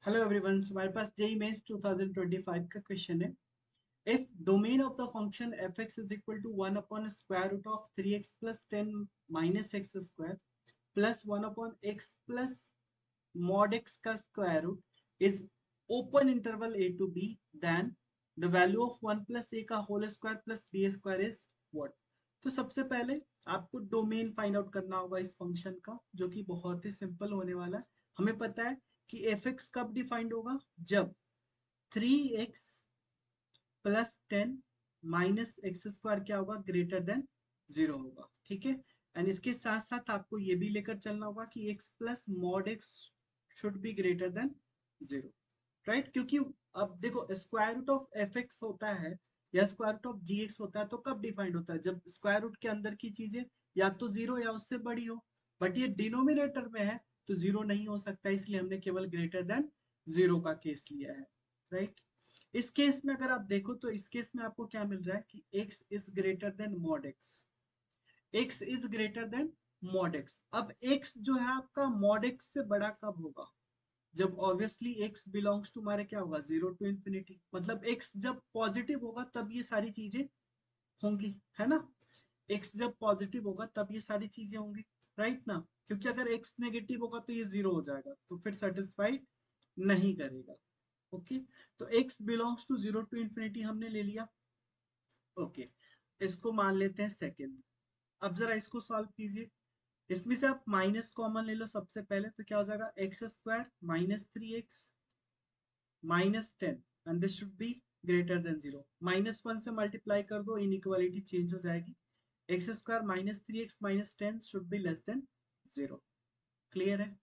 Hello everyone, हमारे पास JEE mains 2025 का question है। If domain of the function f x is equal to 1 upon square root of 3x plus 10 minus x square plus 1 upon x plus mod x का square root is open interval a to b, then the value of 1 plus a का whole square plus b square is what. तो सबसे पहले आपको domain find out करना होगा इस function का, जो कि बहुत ही सिंपल होने वाला है। हमें पता है कि एफ एक्स कब डिफाइंड होगा, जब 3x plus 10 minus x square क्या होगा, ग्रेटर देन 0 होगा। ठीक है। एंड इसके साथ साथ आपको ये भी लेकर चलना होगा कि x plus mod x should be greater than 0, right. क्योंकि अब देखो, square root of f x होता है या square root of g x होता है तो कब डिफाइंड होता है, जब स्क्वायर रूट के अंदर की चीजें या तो जीरो या उससे बड़ी हो। बट ये डिनोमिनेटर में है तो जीरो नहीं हो सकता, इसलिए हमने केवल ग्रेटर देन जीरो का केस लिया है, राइट। इस केस में अगर आप देखो तो इस केस में आपको क्या मिल रहा है कि x is greater than mod x, x is greater than mod x। अब x जो है आपका मॉड x से बड़ा कब होगा, जब ऑब्वियसली x बिलोंग्स टू हमारे क्या होगा, जीरो टू इंफिनिटी। मतलब x जब पॉजिटिव होगा तब ये सारी चीजें होंगी, है ना। x जब पॉजिटिव होगा तब ये सारी चीजें होंगी, राइट ना। क्योंकि अगर x नेगेटिव होगा तो ये जीरो हो जाएगा, तो फिर सेटिस्फाइड नहीं करेगा। ओके। तो x belongs to zero to infinity हमने ले लिया। ओके। इसको मान लेते हैं सेकेंड। अब जरा इसको सॉल्व कीजिए। इसमें से आप माइनस कॉमन ले लो सबसे पहले, तो क्या हो जाएगा, x square minus 3x minus 10, and this should be greater than zero. Minus 1 से मल्टीप्लाई कर दो, इनइक्वालिटी चेंज हो जाएगी। X square minus 3x minus 10 should be less than zero. Clear है।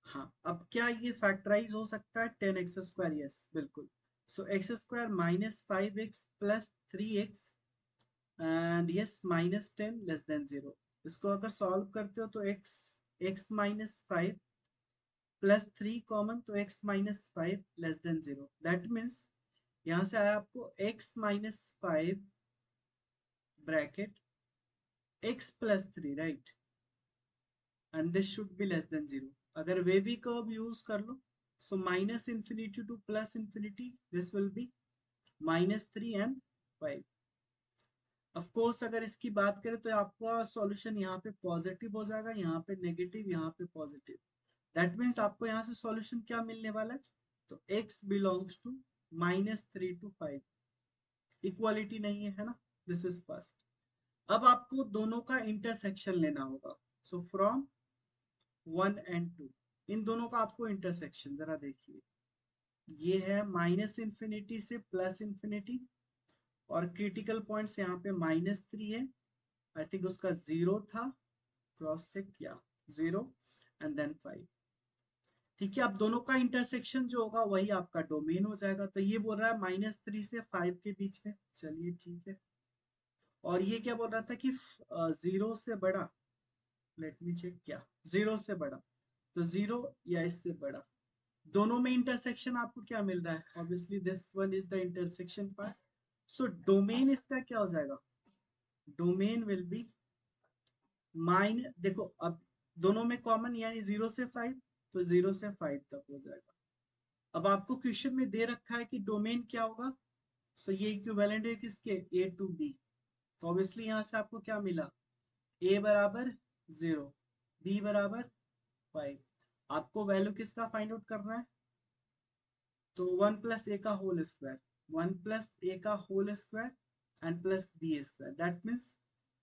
हाँ, अब क्या ये फैक्टराइज हो सकता है, 10x स्क्वायर, यस बिल्कुल। So x square minus 5x plus 3x and yes minus 10 less than zero. इसको अगर सॉल्व करते हो तो x माइनस 5 प्लस 3 कॉमन, तो x minus 5 less than zero. That means यहाँ से आया आपको x minus 5 bracket x plus 3, right, and this should be less than zero. अगर वे भी कर्व यूज कर लो, so minus infinity to plus infinity, this will be minus 3 and 5। Of course अगर इसकी बात करें तो आपका सॉल्यूशन यहाँ पे पॉजिटिव हो जाएगा, यहाँ पे नेगेटिव, यहाँ पे पॉजिटिव। दैट मीन्स आपको यहाँ से सॉल्यूशन क्या मिलने वाला है, तो x belongs to minus 3 to 5। Equality नहीं है ना, दिस इज फर्स्ट। अब आपको दोनों का इंटरसेक्शन लेना होगा। सो फ्रॉम 1 एंड 2, इन दोनों का आपको इंटरसेक्शन जरा देखिए। ये है माइनस इंफिनिटी से प्लस इंफिनिटी, और क्रिटिकल पॉइंट्स यहाँ पे माइनस 3 है, आई थिंक उसका जीरो था, क्रॉस चेक किया, जीरो एंड देन 5। ठीक है। अब दोनों का इंटरसेक्शन जो होगा वही आपका डोमेन हो जाएगा। तो ये बोल रहा है माइनस 3 से 5 के बीच में, चलिए ठीक है। और ये क्या बोल रहा था कि जीरो से बड़ा, लेट मी चेक, क्या जीरो से बड़ा, तो जीरो या इससे बड़ा। दोनों में इंटरसेक्शन आपको क्या मिल रहा है, obviously this one is the intersection part. So domain इसका क्या हो जाएगा, डोमेन विल बी माइन, देखो अब दोनों में कॉमन यानी जीरो से 5, तो जीरो से 5 तक हो जाएगा। अब आपको क्वेश्चन में दे रखा है कि डोमेन क्या होगा, सो ये इक्विवेलेंट है किसके, ए टू बी। तो ऑब्वियसली यहां से आपको क्या मिला, ए बराबर 0, बी बराबर 5। आपको वैल्यू किसका फाइंड आउट करना है, तो 1 प्लस ए का होल स्क्वायर, 1 प्लस ए का whole square and plus b square. That means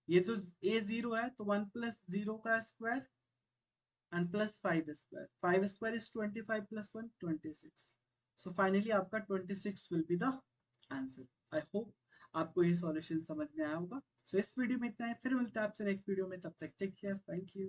ये तो ए जीरो है, तो 1 प्लस जीरो का square and plus 5 square, 5 square is 25 plus 1 26। So finally आपका 26 will be the answer. I hope आपको ये solution समझ में आया होगा। सो इस वीडियो में इतना है, फिर मिलता है आपसे नेक्स्ट वीडियो में, तब तक टेक केयर, थैंक यू।